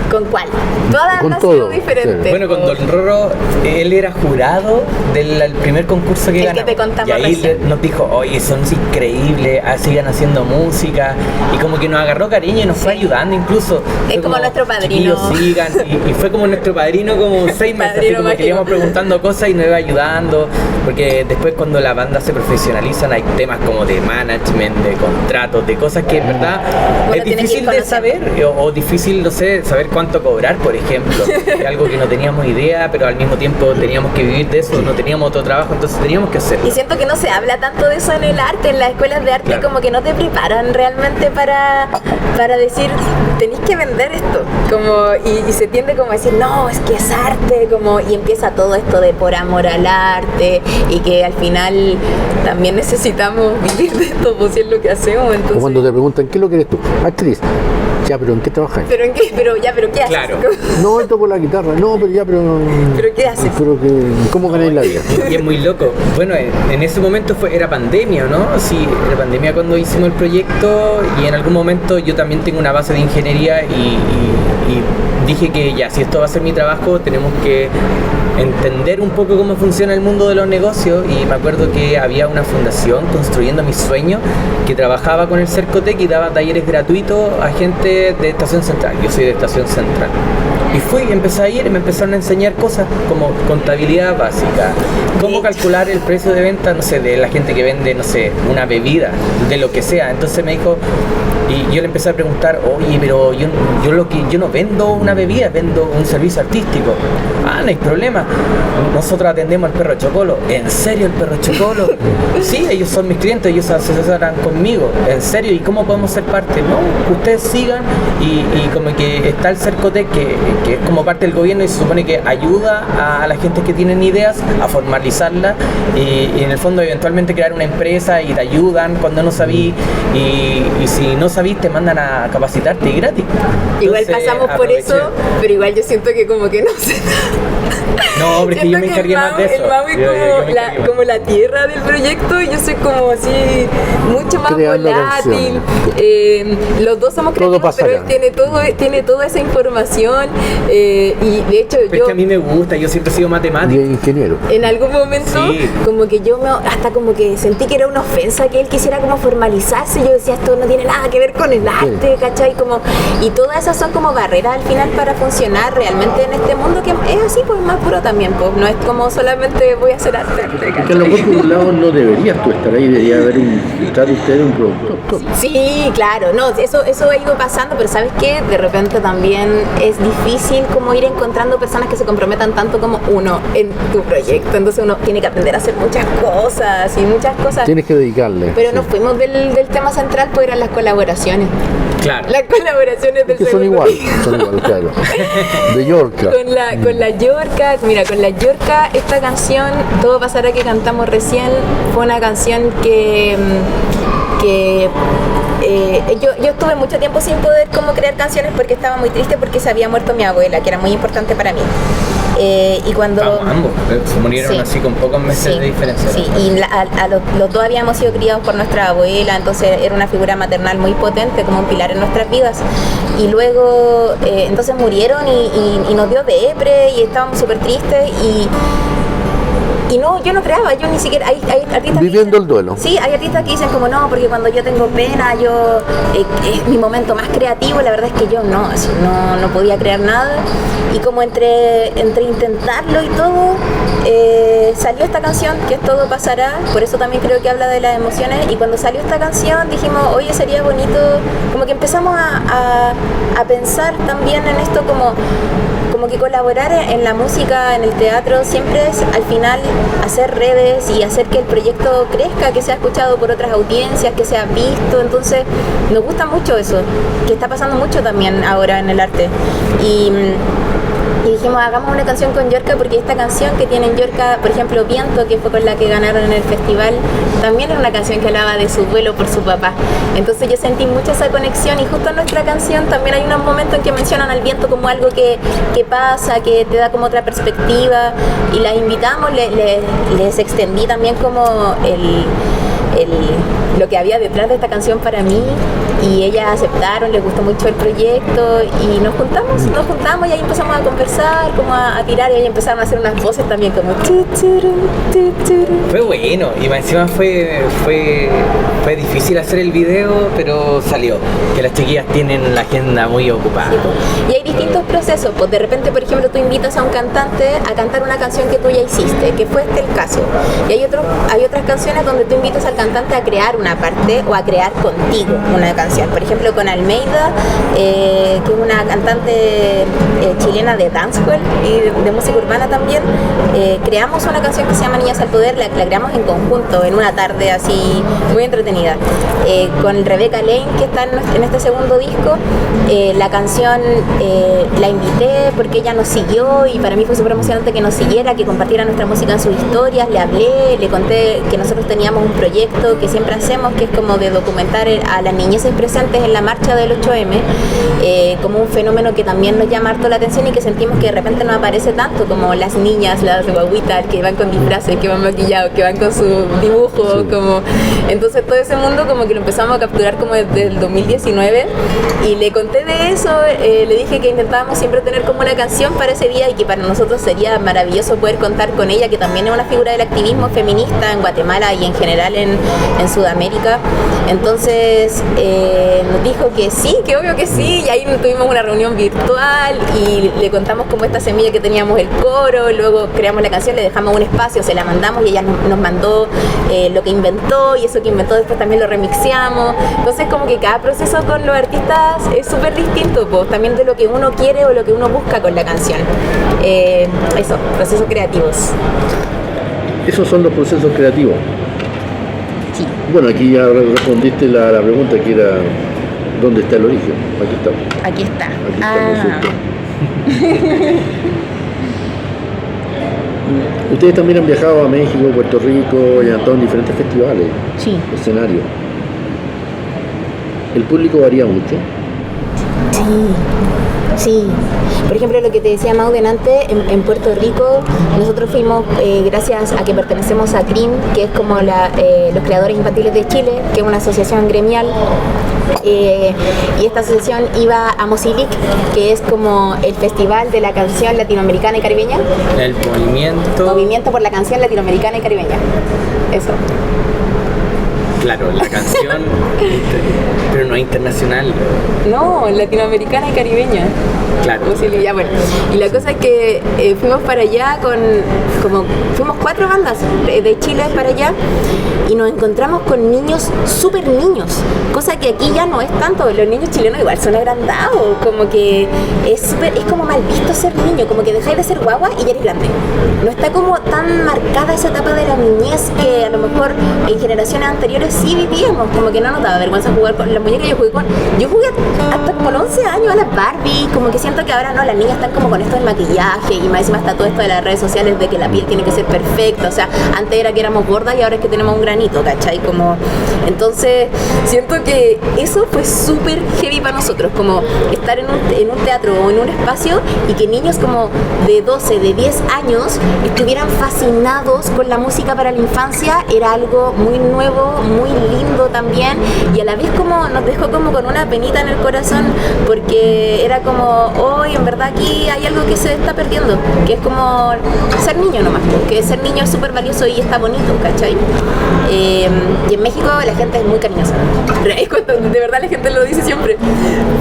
¿Con cuál? Todas con han todo, sido diferentes. sí. Bueno, con Don Rorro, él era jurado del primer concurso que El ganamos. que te contamos y ahí recién. nos dijo, oye, son increíbles, sigan haciendo música. Y como que nos agarró cariño y nos fue ayudando incluso. Es Fue como nuestro padrino. "Chiquillos, sigan". Y fue como nuestro padrino como 6 meses, así Padrino como que mágico. le íbamos preguntando cosas y nos iba ayudando. Porque después cuando la banda se profesionalizan hay temas como de management, de contratos, de cosas que en verdad Uno es tiene que ir difícil de conociendo. saber o difícil, no sé, saber cuánto cobrar, por ejemplo. Es algo que no teníamos idea, pero al mismo tiempo teníamos que vivir de eso, no teníamos otro trabajo, entonces teníamos que hacerlo. Y siento que no se habla tanto de eso en el arte, en las escuelas de arte, Claro. como que no te preparan realmente para decir, tenéis que vender esto, como, y se tiende como a decir, no, es que es arte, como, y empieza todo esto de por amor al arte, y que al final también necesitamos vivir de esto, pues si es lo que hacemos, entonces... O cuando te preguntan, ¿qué es lo que eres tú? Actriz. Ya, pero ¿en qué trabajas? ¿Pero en qué? ¿Pero qué haces? Claro. No, toco la guitarra. No, pero... ¿Pero qué haces? Pero ¿cómo ganáis la vida? Y es muy loco. Bueno, en ese momento era pandemia, ¿no? Sí, era pandemia cuando hicimos el proyecto y en algún momento yo también tengo una base de ingeniería y dije que ya, si esto va a ser mi trabajo, tenemos que entender un poco cómo funciona el mundo de los negocios y me acuerdo que había una fundación Construyendo Mis Sueños que trabajaba con el Cercotec y daba talleres gratuitos a gente de Estación Central. Yo soy de Estación Central. Y fui, empecé a ir y me empezaron a enseñar cosas como contabilidad básica, cómo calcular el precio de venta, no sé, de la gente que vende, no sé, una bebida, de lo que sea. Entonces me dijo, y yo le empecé a preguntar, oye, pero yo no vendo una bebida, vendo un servicio artístico. Ah, no hay problema. Nosotros atendemos al Perro Chocolo. ¿En serio el Perro Chocolo? Sí, ellos son mis clientes, ellos se asesoran conmigo. ¿En serio? ¿Y cómo podemos ser parte? No, ustedes sigan y como que está el Cercotec que es como parte del gobierno y se supone que ayuda a la gente que tienen ideas a formalizarlas y en el fondo eventualmente crear una empresa y te ayudan cuando no sabís y si no sabís te mandan a capacitarte gratis. Igual Entonces, pasamos por aproveché. eso, pero igual yo siento que como que no sé. No, pero es que yo me Siento encargué más de eso. El MAU es Yo me encargué más. como la tierra del proyecto y yo soy como así, mucho más Creando volátil. Los dos somos Todo creativos, pero él pasará. tiene toda esa información y de hecho Pero es que a mí me gusta, yo siempre he sido Y matemático. es ingeniero. en algún momento Sí. como que hasta como que sentí que era una ofensa que él quisiera como formalizarse. Yo decía, esto no tiene nada que ver con el arte, ¿cachai? Y todas esas son como barreras al final para funcionar realmente en este mundo que es así, pues más puro también, pues no es como solamente voy a hacer arte. Porque a lo mejor por un lado no deberías tú estar ahí, debería estar usted un productor. Sí, claro, no, eso ha ido pasando, pero ¿sabes qué? De repente también es difícil como ir encontrando personas que se comprometan tanto como uno en tu proyecto, entonces uno tiene que aprender a hacer muchas cosas y muchas cosas. Tienes que dedicarle. Pero sí. nos fuimos del tema central, pues eran las colaboraciones. Claro. Las colaboraciones del Que son segundo igual, piso. claro. De Yorka. Con la Yorka, mira, con la Yorka esta canción, Todo pasará que cantamos recién, fue una canción que yo estuve mucho tiempo sin poder como crear canciones porque estaba muy triste porque se había muerto mi abuela, que era muy importante para mí. Y cuando... Ambos, se murieron Sí. así con pocos meses Sí, de diferencia. sí, y los dos habíamos sido criados por nuestra abuela, entonces era una figura maternal muy potente, como un pilar en nuestras vidas. Y luego, entonces murieron y nos dio depre y estábamos súper tristes y no, yo no creaba, yo ni siquiera, hay artistas que Viviendo dicen- el duelo. Sí, hay artistas que dicen como no, porque cuando yo tengo pena, es mi momento más creativo, la verdad es que yo no, así, no podía crear nada. Y como entre intentarlo y todo, salió esta canción, que es Todo pasará, por eso también creo que habla de las emociones, y cuando salió esta canción dijimos, oye, sería bonito, como que empezamos a pensar también en esto como que colaborar en la música, en el teatro, siempre es al final hacer redes y hacer que el proyecto crezca, que sea escuchado por otras audiencias, que sea visto. Entonces nos gusta mucho eso, que está pasando mucho también ahora en el arte. Y dijimos, hagamos una canción con Yorka, porque esta canción que tiene en Yorka, por ejemplo, Viento, que fue con la que ganaron en el festival, también era una canción que hablaba de su duelo por su papá. Entonces yo sentí mucho esa conexión, y justo en nuestra canción también hay unos momentos en que mencionan al viento como algo que pasa, que te da como otra perspectiva, y las invitamos, les extendí también como lo que había detrás de esta canción para mí, y ellas aceptaron, les gustó mucho el proyecto, y nos juntamos y ahí empezamos a conversar, como a tirar, y ahí empezaron a hacer unas voces también como Fue bueno, y más encima fue difícil hacer el video, pero salió, que las chiquillas tienen la agenda muy ocupada. Sí, y hay distintos procesos, pues de repente, por ejemplo, tú invitas a un cantante a cantar una canción que tú ya hiciste, que fue el caso, y hay otras canciones donde tú invitas al cantante a crear una parte o a crear contigo una canción. Por ejemplo, con Almeida, que es una cantante chilena de dancehall y de música urbana también, creamos una canción que se llama Niñas al Poder, la creamos en conjunto, en una tarde así muy entretenida. Con Rebeca Lane, que está en este segundo disco, la canción la invité porque ella nos siguió, y para mí fue súper emocionante que nos siguiera, que compartiera nuestra música en sus historias. Le hablé, le conté que nosotros teníamos un proyecto que siempre hacemos, que es como de documentar a las niñeces presentes en la marcha del 8M, como un fenómeno que también nos llama harto la atención y que sentimos que de repente no aparece tanto, como las niñas, las guaguitas que van con disfraces, que van maquillados, que van con su dibujo, como... Entonces todo ese mundo como que lo empezamos a capturar como desde el 2019, y le conté de eso, le dije que intentábamos siempre tener como una canción para ese día, y que para nosotros sería maravilloso poder contar con ella, que también es una figura del activismo feminista en Guatemala y en general en Sudamérica. Entonces nos dijo que sí, que obvio que sí, y ahí tuvimos una reunión virtual y le contamos como esta semilla que teníamos el coro, luego creamos la canción, le dejamos un espacio, se la mandamos y ella nos mandó lo que inventó, y eso que inventó después también lo remixeamos. Entonces como que cada proceso con los artistas es súper distinto, pues, también de lo que uno quiere o lo que uno busca con la canción. Eso, procesos creativos. Esos son los procesos creativos. Sí. Bueno, aquí ya respondiste la pregunta, que era ¿dónde está el origen? Aquí está. Aquí está. Ustedes también han viajado a México, Puerto Rico, y han estado en diferentes festivales, Sí. escenarios. ¿El público varía mucho? Sí. Por ejemplo, lo que te decía Mau delante, en Puerto Rico nosotros fuimos, gracias a que pertenecemos a CRIM, que es como los creadores infantiles de Chile, que es una asociación gremial, y esta asociación iba a Mozilic, que es como el festival de la canción latinoamericana y caribeña. El movimiento por la canción latinoamericana y caribeña. Eso. Claro, la canción, pero no internacional. No, latinoamericana y caribeña. Claro. Ya, bueno. Y la cosa es que fuimos para allá fuimos 4 bandas de Chile para allá, y nos encontramos con niños, súper niños, cosa que aquí ya no es tanto. Los niños chilenos igual son agrandados, como que es como mal visto ser niño, como que dejáis de ser guagua y ya eres grande. No está como tan marcada esa etapa de la niñez que a lo mejor en generaciones anteriores sí vivíamos, como que no nos daba vergüenza jugar con las muñecas. Yo jugué hasta como los 11 años a las Barbie, como que siento que ahora no, las niñas están como con esto del maquillaje, y más encima está todo esto de las redes sociales de que la piel tiene que ser perfecta, o sea, antes era que éramos gordas y ahora es que tenemos un granito, ¿cachai? Como, entonces siento que eso fue súper heavy para nosotros, como estar en un teatro o en un espacio y que niños como de 12, de 10 años estuvieran fascinados con la música para la infancia, era algo muy nuevo, muy lindo también, y a la vez como nos dejó como con una penita en el corazón, porque era como, hoy en verdad aquí hay algo que se está perdiendo, que es como ser niño nomás, porque ser niño es súper valioso y está bonito, ¿cachai? Y en México la gente es muy cariñosa, de verdad la gente lo dice siempre,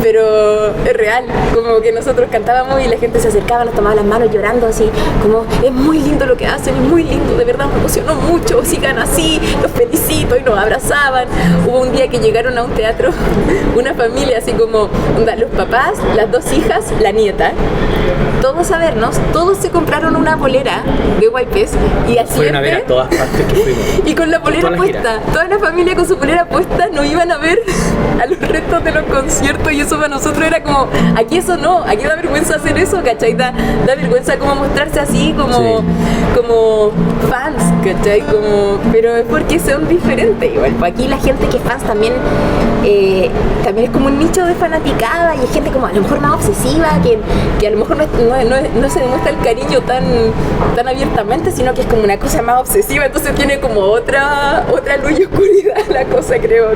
pero es real, como que nosotros cantábamos y la gente se acercaba, nos tomaba las manos llorando así, como es muy lindo lo que hacen, es muy lindo, de verdad me emocionó mucho, sigan así, los felicito, y nos abrazaban. Hubo un día que llegaron a un teatro una familia así como los papás, las 2 hijas, la nieta, todos a vernos, todos se compraron una polera de Guaypes y al Fueron a ver a siguiente, todas partes que fuimos. y con la polera Toda la gira. puesta, toda la familia con su polera puesta nos iban a ver a los restos de los conciertos y eso para nosotros era como, aquí eso no, aquí da vergüenza hacer eso, ¿cachai? Da vergüenza como mostrarse así como, como fans, ¿cachai? Pero es porque son diferentes igual. Pues aquí la gente que es fans también es como un nicho de fanaticada y hay gente como a lo mejor más obsesiva que a lo mejor no se demuestra el cariño tan abiertamente, sino que es como una cosa más obsesiva, entonces tiene como otra luz y oscuridad la cosa, creo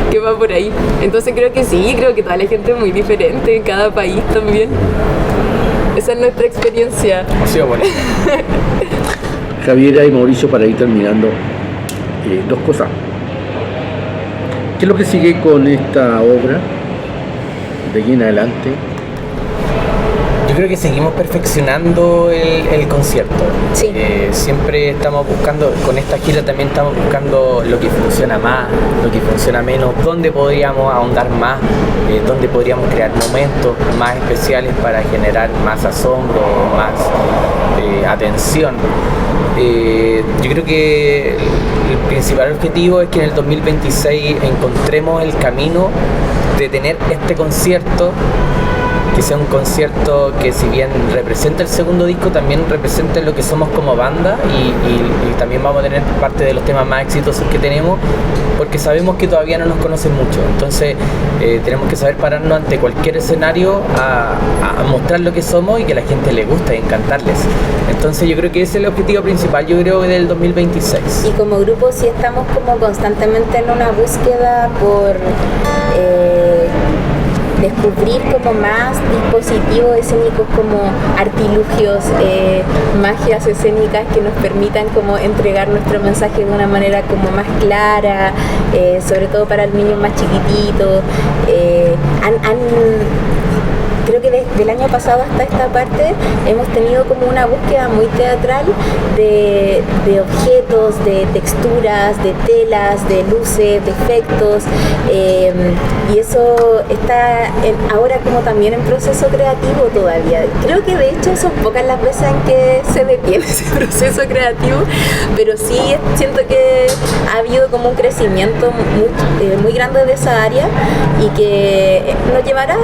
que va por ahí. Entonces creo que sí, creo que toda la gente es muy diferente en cada país también. Esa es nuestra experiencia. Ha sido bueno. Javiera y Mauricio, para ir terminando, 2 cosas. ¿Qué es lo que sigue con esta obra de aquí en adelante? Yo creo que seguimos perfeccionando el concierto. Sí. Siempre estamos buscando, con esta gira también estamos buscando lo que funciona más, lo que funciona menos, dónde podríamos ahondar más, dónde podríamos crear momentos más especiales para generar más asombro, más atención. Yo creo que el principal objetivo es que en el 2026 encontremos el camino de tener este concierto, que sea un concierto que, si bien representa el segundo disco, también representa lo que somos como banda y también vamos a tener parte de los temas más exitosos que tenemos, porque sabemos que todavía no nos conocen mucho. Entonces tenemos que saber pararnos ante cualquier escenario a mostrar lo que somos y que a la gente le gusta y encantarles. Entonces yo creo que ese es el objetivo principal, yo creo, del 2026. Y como grupo sí estamos como constantemente en una búsqueda por descubrir como más dispositivos escénicos, como artilugios, magias escénicas que nos permitan como entregar nuestro mensaje de una manera como más clara, sobre todo para los niños más chiquititos. Creo que desde el año pasado hasta esta parte hemos tenido como una búsqueda muy teatral de objetos, de texturas, de telas, de luces, de efectos, y eso está ahora como también en proceso creativo todavía. Creo que de hecho son pocas las veces en que se detiene ese proceso creativo, pero sí siento que ha habido como un crecimiento muy grande de esa área y que nos llevará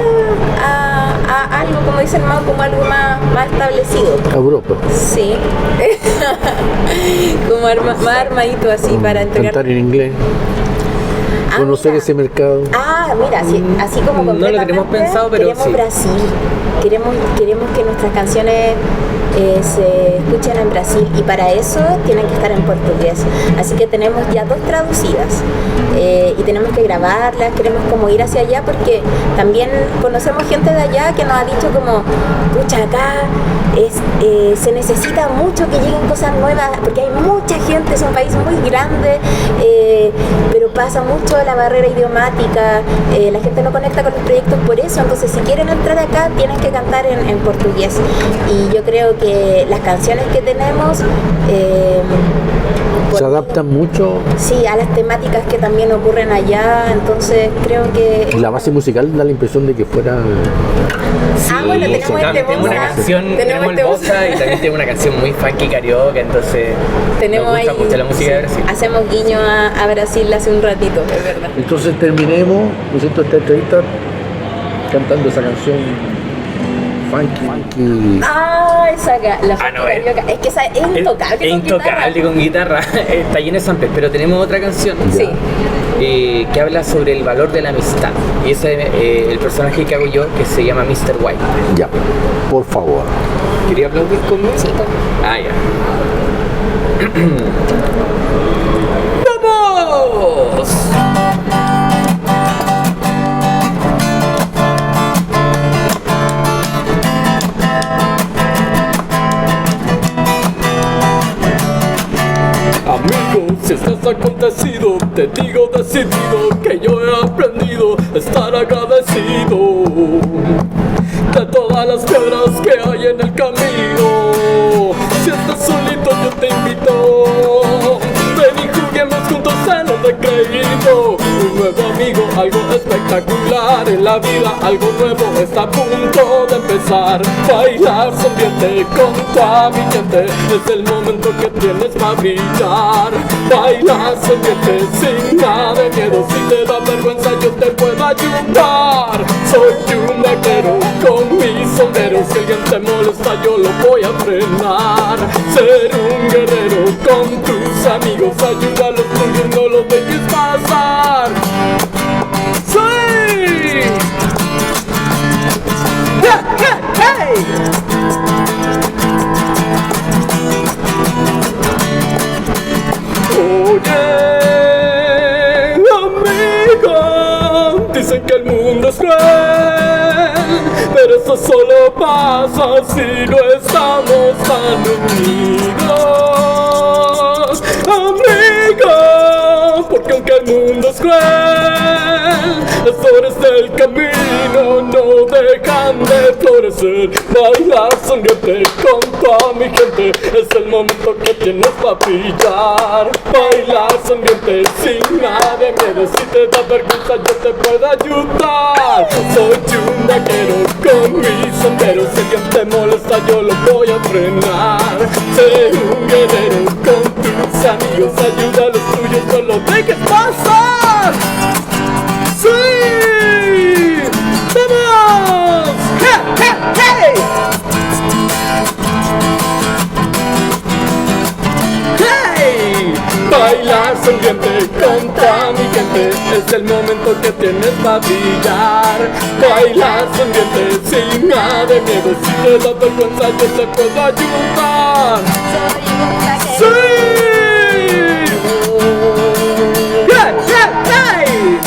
a algo, como dicen, más como algo más establecido. Europa. Sí. Como más armadito así para entregar. Cantar en inglés. Conocer mira. ese mercado. Mira, así como No lo completamente. tenemos pensado, pero queremos sí. Brasil. Queremos que nuestras canciones se escuchen en Brasil y para eso tienen que estar en portugués. Así que tenemos ya 2 traducidas y tenemos que grabarlas, queremos como ir hacia allá porque también conocemos gente de allá que nos ha dicho como, pucha, acá se necesita mucho que lleguen cosas nuevas porque hay mucha gente, es un país muy grande, pero pasa mucho la barrera idiomática, la gente no conecta con los proyectos por eso, entonces si quieren entrar acá tienen que cantar en portugués y yo creo que las canciones que tenemos ¿Se adaptan mucho? Sí, a las temáticas que también ocurren allá, entonces creo que... La base musical da la impresión de que fuera... bueno, tenemos tenemos una canción, tenemos el bossa y también tenemos una canción muy funky carioca, entonces tenemos nos gusta ahí, mucho la música de Brasil. Hacemos guiño a Brasil hace un ratito, es verdad. Entonces terminemos, ¿no es cierto?, esta entrevista cantando esa canción funky. La carioca. Es que esa es intocable. Es intocable con guitarra. Está llena de samples, pero tenemos otra canción. Sí. Que habla sobre el valor de la amistad. Y ese es el personaje que hago yo, que se llama Mr. White. Ya, por favor. ¿Quería aplaudir conmigo? Sí, Ya. ¡Vamos! Amigo, si estás acontecido, te digo decidido que yo he aprendido a estar agradecido de todas las piedras que hay en el camino. Si estás solito yo te invito, ven y juguemos juntos en el recreído. Un nuevo amigo, algo espectacular en la vida, algo nuevo está a punto de empezar. Bailar, sonriente con toda mi gente, es el momento que tienes para brillar. Bailar, sonriente sin nada de miedo, si te da vergüenza yo te puedo ayudar. Soy un vaquero con mi sombrero, si alguien te molesta yo lo voy a frenar. Ser un guerrero con tus amigos, ayuda a los tuyos, no los dejes pasar. ¡Sí! ¡Yeah, yeah, hey! Oye, amigo, dicen que el mundo es cruel, pero eso solo pasa si no estamos tan unidos. Amigo, porque aunque el mundo es cruel, las flores del camino no dejan de florecer. Bailar sonriente con toda mi gente, es el momento que tienes para brillar. Bailar sonriente sin nada de miedo, si te da vergüenza yo te puedo ayudar. Soy un vaquero con mi sombrero, si alguien te molesta yo lo voy a frenar. Ser un guerrero con tus amigos, ayuda a los tuyos, no lo dejes pasar. ¡Sí! ¡Vamos! ¡Hey, hey, hey! ¡Hey! Bailar sonriente con toda mi gente, es el momento que tienes para brillar. Bailar sonriente sin nada de miedo, si te da vergüenza yo te puedo ayudar. ¡Sí! ¡Yeah, yeah, hey!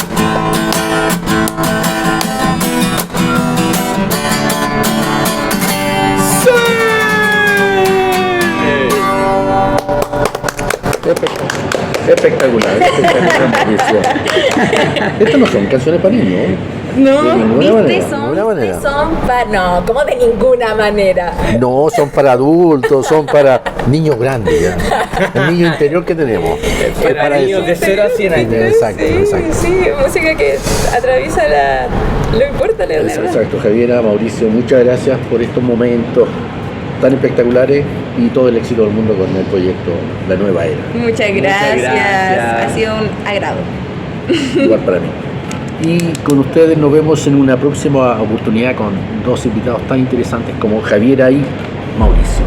Espectacular, Mauricio. Estas no son canciones para niños, ¿eh? No, De ninguna ¿viste? manera, Son, ninguna manera. son para... No, como de ninguna manera. No, son para adultos, son para niños grandes ya. El niño interior que tenemos. Es Para niños de 0 a 100 años. Exacto, exacto. Sí, música que atraviesa lo importante de la edad. Exacto, Javiera, Mauricio, muchas gracias por estos momentos tan espectaculares y todo el éxito del mundo con el proyecto La Nueva Era. Muchas gracias. gracias. Ha sido un agrado. Igual para mí. Y con ustedes nos vemos en una próxima oportunidad con dos invitados tan interesantes como Javiera y Mauricio.